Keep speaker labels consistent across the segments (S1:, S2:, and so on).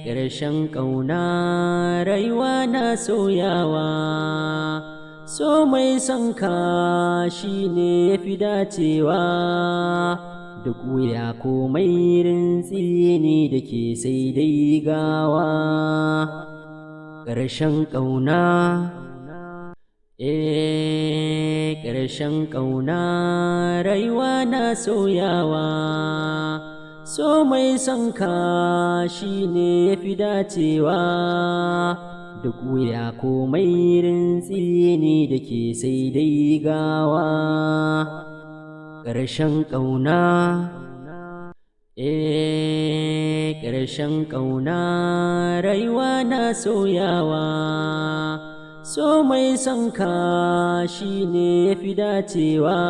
S1: ƙarshen ƙauna rayuwa na sauyawa, so mai son ka shi ne ya fi dacewa, duk wuya komai rintsi ne da ke sai dai gawa. Ƙarshen ƙauna, ƙarshen ƙauna rayuwa na sauyawa, so mai son ka shi ne ya fi dacewa, duk wuya komai rintsi ne da ke sai dai gawa. Ƙarshen ƙauna, ƙarshen ƙauna rayuwa na sauyawa, so mai son ka shi ne ya fi dacewa,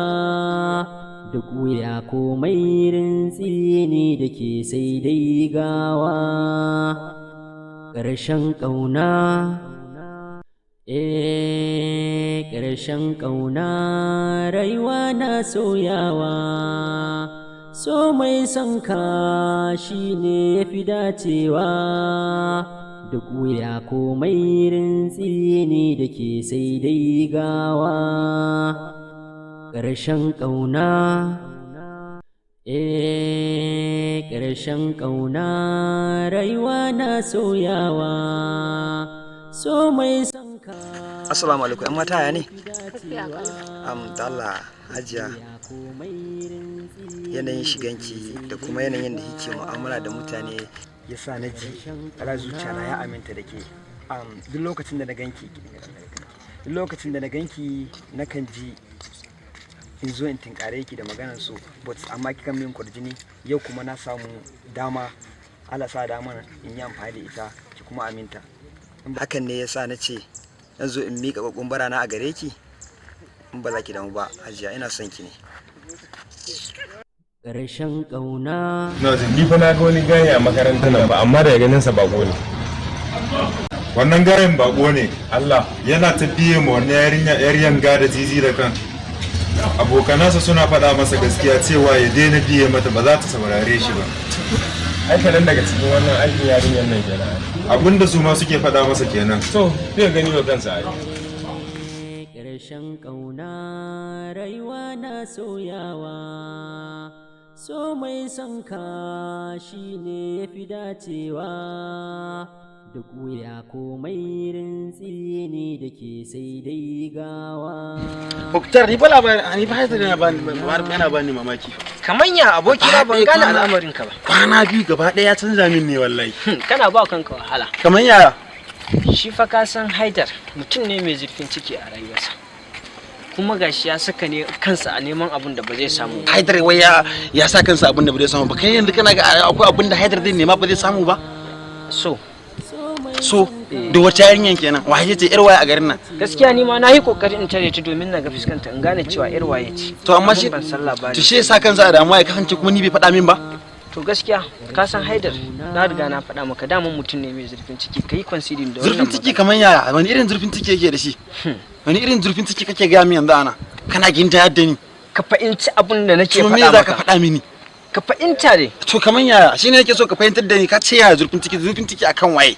S1: duk wuya komai rintsi ne da ke sai dai gawa. Ƙarshen ƙauna, ƙarshen ƙauna rayuwa na sauyawa, so mai son ka shi ne ya fi dacewa, duk wuya komai rintsi ne da ke sai dai gawa. Ƙarshen ƙauna, ƙarshen ƙauna rayuwa na sauyawa, so mai son ka.
S2: Assalamu alaikum, ‘yan mata ya ne? Da Allah hajiya, yanayin shiganki da kuma yanayin da kike mu'amala da mutane ya sa na ji ala zuciya na ya aminta da ke. Duk lokacin da na ganki nakan ji in zo in tinkare ki da maganar so, but amma kika min kwarjini yau kuma na samu dama, Allah sa dama in yi amfani da ita ki kuma aminta. Hakan ne yasa na ce zan zo in miƙa ƙwaƙwun barana a gare ki, in ba za ki damu ba hajiya, ina son ki ne.
S1: Ƙarshen ƙauna.
S3: Ni fa na ga wani gaya a makarantar nan ba, amma daga ganin sa bako ne.
S4: Wannan gayen bako ne.
S3: Allah
S4: yana tafiye ma wani yar yanga da zizi da kan. Abokanansa suna faɗa masa gaskiya cewa ya daina biye mata, ba za ta saurare shi ba.
S3: ai kadan daga cikin wannan aikin yarinyar nan kenan.
S4: Abinda su ma suke faɗa masa kenan.
S3: To zai gani wa kansa ai.
S1: Ƙarshen ƙauna rayuwa na sauyawa, so mai son ka shi ne ya fi dacewa, duk wuya komai rintsi ne da ke sai dai gawa.
S5: Muktar, ni fa labarin ni fa haidar yana bani mamaki.
S2: Kaman ya aboki na ban gane al'amarin ka ba.
S5: Kwana biyu gaba ɗaya ya canza min ne wallahi.
S2: Kana ba kanka wahala.
S5: Kaman ya
S2: Shi fa ka san Haidar mutum ne mai zurfin ciki a rayuwarsa. Kuma gashi ya saka ne kansa a neman abun da ba zai samu.
S5: Haidar wai ya sa kansa abin da ba zai samu ba. Kai yanzu kana ga akwai abin da Haidar zai nema ba zai samu ba?
S2: So
S5: da wata yarinyan kenan waye ce yar waye a garin nan?
S2: Gaskiya ni ma na yi kokari in tare ta domin na ga fuskanta in gane cewa yar waye ce.
S5: To amma shi
S2: ban san labari.
S5: To shi yasa kansa a damuwa ya kasance kuma ni bai faɗa min ba?
S2: To gaskiya ka san Haidar na riga na faɗa maka daman mutum ne mai zurfin ciki, kai considering da wannan.
S5: Zurfin ciki kaman yaya? Wani irin zurfin ciki yake da shi? Wani irin zurfin ciki kake ga min yanzu ana? Kana ginta yadda ni?
S2: Ka fahimci abun da nake faɗa maka.
S5: To me za ka faɗa mini?
S2: Ka fahimta ne.
S5: To kaman yaya? Shine nake so ka fahimtar da ni, ka ce yaya zurfin ciki akan waye?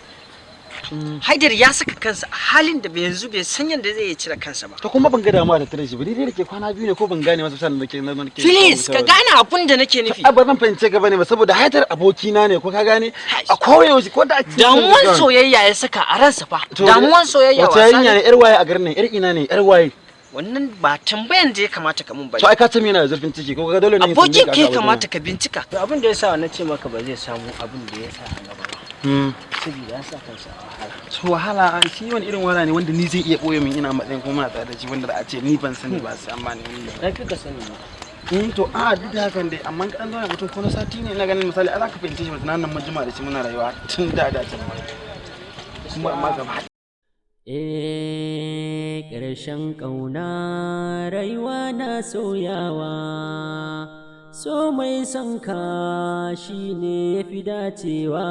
S2: Haidar ya saka kansa a halin da yanzu bai san yadda zai cire kansa ba.
S5: To kuma ban ga damuwa da tare shi ba, dai da ke kwana biyu ne ko ban gane masa sanin da nake.
S2: Please ka gane abun da nake nufi.
S5: Ai ba zan fahimce ka bane ba, saboda Haidar abokina ne ko ka gane? A koyaushe ko da
S2: damuwan soyayya ya saka a ransa fa. Damuwan soyayya
S5: wasa. Wace yarinya ne yar waye a garin nan? Yar ina ne yar waye?
S2: Wannan ba tambayan da ya kamata ka mun bane.
S5: To ai ka ce yana da zurfin ciki ko ka dole ne
S2: abokin ke kamata ka bincika. To abin da yasa na ce maka ba zai samu abin da ya sa a gaba ba. Saboda ya sa kansa a wahala.
S5: To wahala shi wani irin wahala ne wanda ni zai iya boye min ina matsayin kuma muna tare da shi wanda da a ce ni ban sani ba sai amma ne wannan.
S2: Na fi ka sani ne.
S5: To a duk da hakan dai amma kan zauna mutum ko na sati ne ina ganin misali a za ka fahimce shi mutum nan mun jima da shi muna rayuwa tun da can kuma amma gaba.
S1: Ƙarshen ƙauna rayuwa na sauyawa, so mai son ka shi ne ya fi dacewa,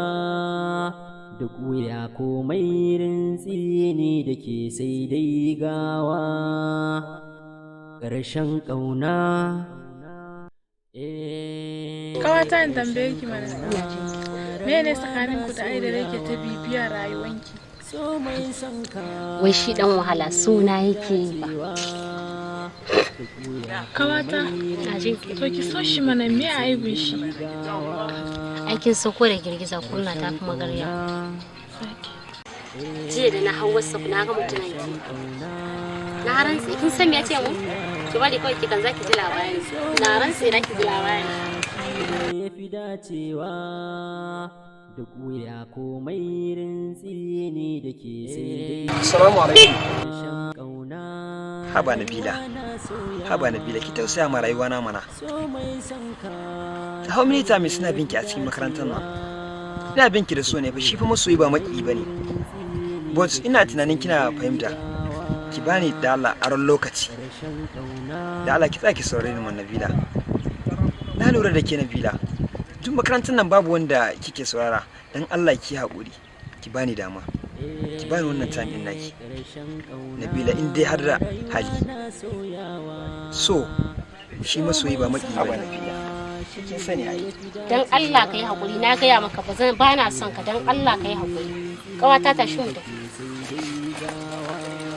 S1: duk wuya komai rintsi ne da ke sai dai gawa. Ƙarshen ƙauna.
S6: Kawata in tambaye ki mana. Mene tsakanin ku da ai da yake ta bibiya rayuwanki?
S7: Wai shi dan wahala suna yake yi ba.
S6: Kawata, to ki so shi mana me aibin shi?
S7: Aikin soko da girgiza kurna ta kuma garya. Jiya da na hau wasu na ga mutunan ki. Na rantsi kin san me yace mu? Ki bari kawai ki kan zaki ji labari. Na rantsi da ki ji labari.
S1: Yafi dacewa duk wuya komai rintsi ne da ke sai.
S2: Assalamu alaikum. Haba Nabila ki tausaya ma rayuwa na mana. How many times suna binki a cikin makarantar nan? Ina binki da so ne fa shi fa masoyi ba maki bane. But ina tunanin kina fahimta. Ki bani da Allah aron lokaci. Da Allah ki tsaki saurare ni man Nabila. Na lura da ke Nabila. Duk makarantar nan babu wanda kike saurara. Dan Allah ki haƙuri. Ki bani dama. Ki bani wannan time din naki. Nabila in dai har da hali. So shi masoyi ba maki ba Nabila. Kin sani ai.
S7: Dan Allah kai haƙuri na gaya maka ba na son ka dan Allah kai haƙuri. Kawata ta shi mu tafi.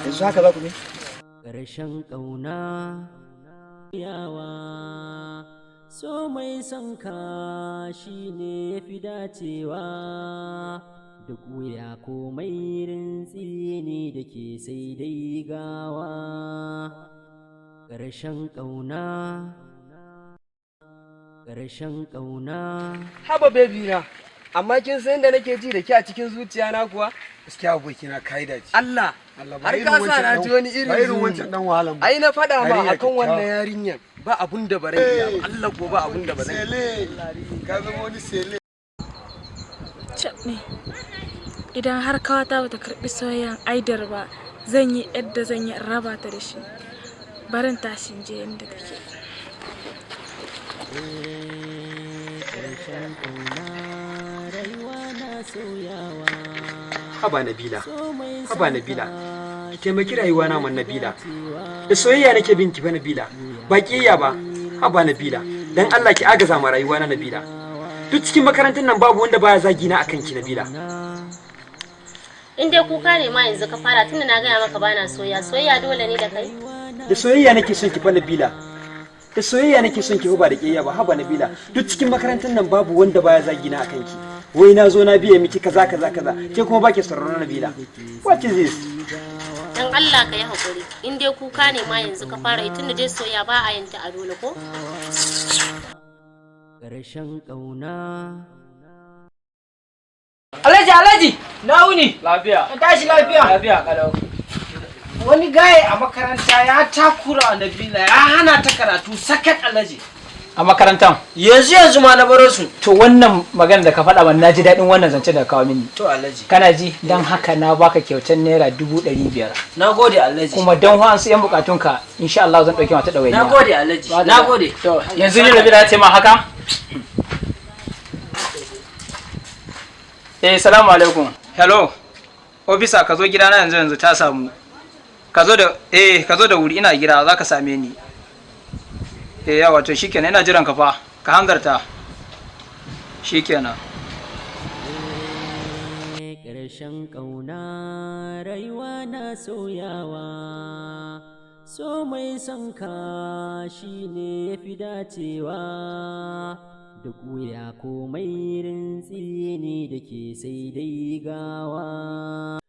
S2: Yanzu haka za ku bi?
S1: Ƙarshen ƙauna yawa so mai son ka shi ne ya fi dacewa duk wuya komai rintsi ne da ke sai dai gawa ƙarshen ƙauna
S8: haba baby na amma kin san da nake ji da ke a cikin zuciya na kuwa
S2: gaskiya abokina kai da ci
S8: Allah har ka sa na ji wani irin wancan dan wahalan ai na fada ma akan wannan yarinyar ba abun da bare ya Allah ko ba abun da bare
S2: sele ka zama wani sele
S6: Cabne idan har kawata bata karbi soyayyan aidar ba zan yi yadda zan yi raba ta da shi barin tashin je inda take
S2: Haba Nabila, ki taimaki rayuwa na man Nabila. Da soyayya nake bin ki ba Nabila, ba kiyayya ba. Haba Nabila, dan Allah ki agaza ma rayuwa na Nabila. Duk cikin makarantar nan babu wanda baya zagi na akan ki Nabila.
S7: In dai kuka ne ma yanzu ka fara tunda na gaya maka bana soyayya dole ne da kai.
S2: Da soyayya nake son ki fa Nabila. Da soyayya nake son ki ba da kiyayya ba. Haba Nabila, duk cikin makarantar nan babu wanda baya zagi na akan ki. Wai na zo na biye miki kaza ke kuma baki sauraron Nabila. What is this?
S7: Dan Allah ka yi hakuri. In dai kuka ne ma yanzu ka fara tunda dai soyayya ba a yanta a dole ko?
S1: Ƙarshen ƙauna.
S8: Alhaji, na wuni.
S5: Lafiya.
S8: Tashi lafiya.
S5: Lafiya kalau.
S8: Wani gaye a makaranta ya takura Nabila ya hana ta karatu sakat Alhaji.
S5: A makarantan.
S8: Yanzu ma na baro su.
S5: To wannan magana da ka faɗa min naji daɗin wannan zance da kawo mini.
S8: To Alhaji.
S5: Kana ji dan haka na baka kyautar naira 500.
S8: Nagode Alhaji.
S5: Kuma dan wa'ansu yan bukatunka insha Allah zan dauke mata dawainiya.
S8: Nagode Alhaji. Nagode.
S5: To yanzu ne Nabila ce ma haka? Salamu alaikum. Hello. Officer ka zo gidana yanzu ta samu. Ka zo da wuri ina gida za ka same ni. Yawa to shikenan ina jiran ka fa. Ka hangarta. Shikenan.
S1: Ƙarshen ƙauna rayuwa na soyawa so mai son ka shi ne ya fi dacewa duk wuya komai rintsi ne da ke sai dai gawa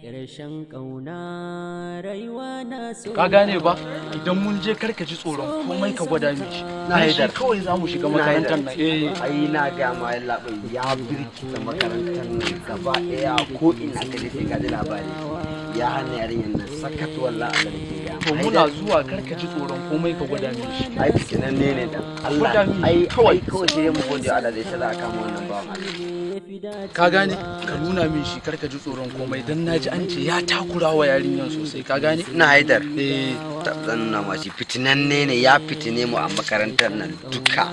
S1: ƙarshen ƙauna rayuwa na so
S5: Ka gane ba idan mun je karka ji tsoron komai ka gwada miki na haidar kawai za mu shiga makarantar nan
S8: ai na ga ma labai ya birki da makarantar nan gaba daya ko ina ka je ka ji labari ya hana yarinyar nan sakat wallahi Allah ke ga
S5: to muna zuwa karka ji tsoron komai ka gwada miki
S8: ai kinan ne da Allah ai kawai sai mu gode Allah da ya aka mu wannan bawan Allah
S5: ka gane ka nuna min shi karka ji tsoron komai dan naji an ce ya takura wa yarinyan sosai ka gane
S8: ina haidar zan nuna ma shi fitinanne ne ya fitine mu a makarantar nan duka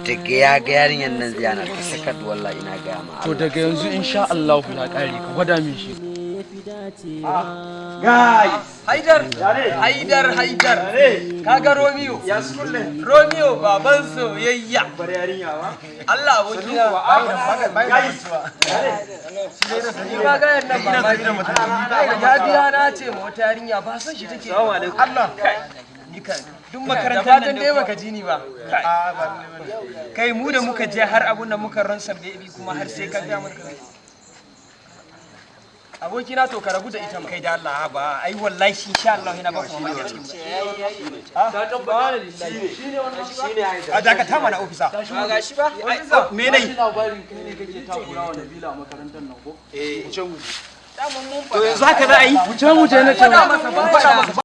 S8: daga ya ga yarinyan nan ziyana ta sakat wallahi ina ga ma
S5: to daga yanzu insha Allah na kare ka gwada min shi
S1: dacewa.
S5: Haidar kaga Romeo Romeo baban soyayya Allah abokina ba ga yan nan ba ya biya na ce ma wata yarinya ba san shi take Allah duk makaranta dan dai baka ji ni ba kai mu da muka je har abun da muka ransa baby kuma har sai ka ga mun kai abokina to ka rabu da ita kai da Allah ba ai wallahi insha Allah ina ba ku mamaki a cikin ka tabbata shine wannan shine a daga ta mana ofisa ga shi ba me ne labarin kai ne kake takura wa Nabila a makarantar nan ko mu ce mu to yanzu haka za a yi mu ce na ce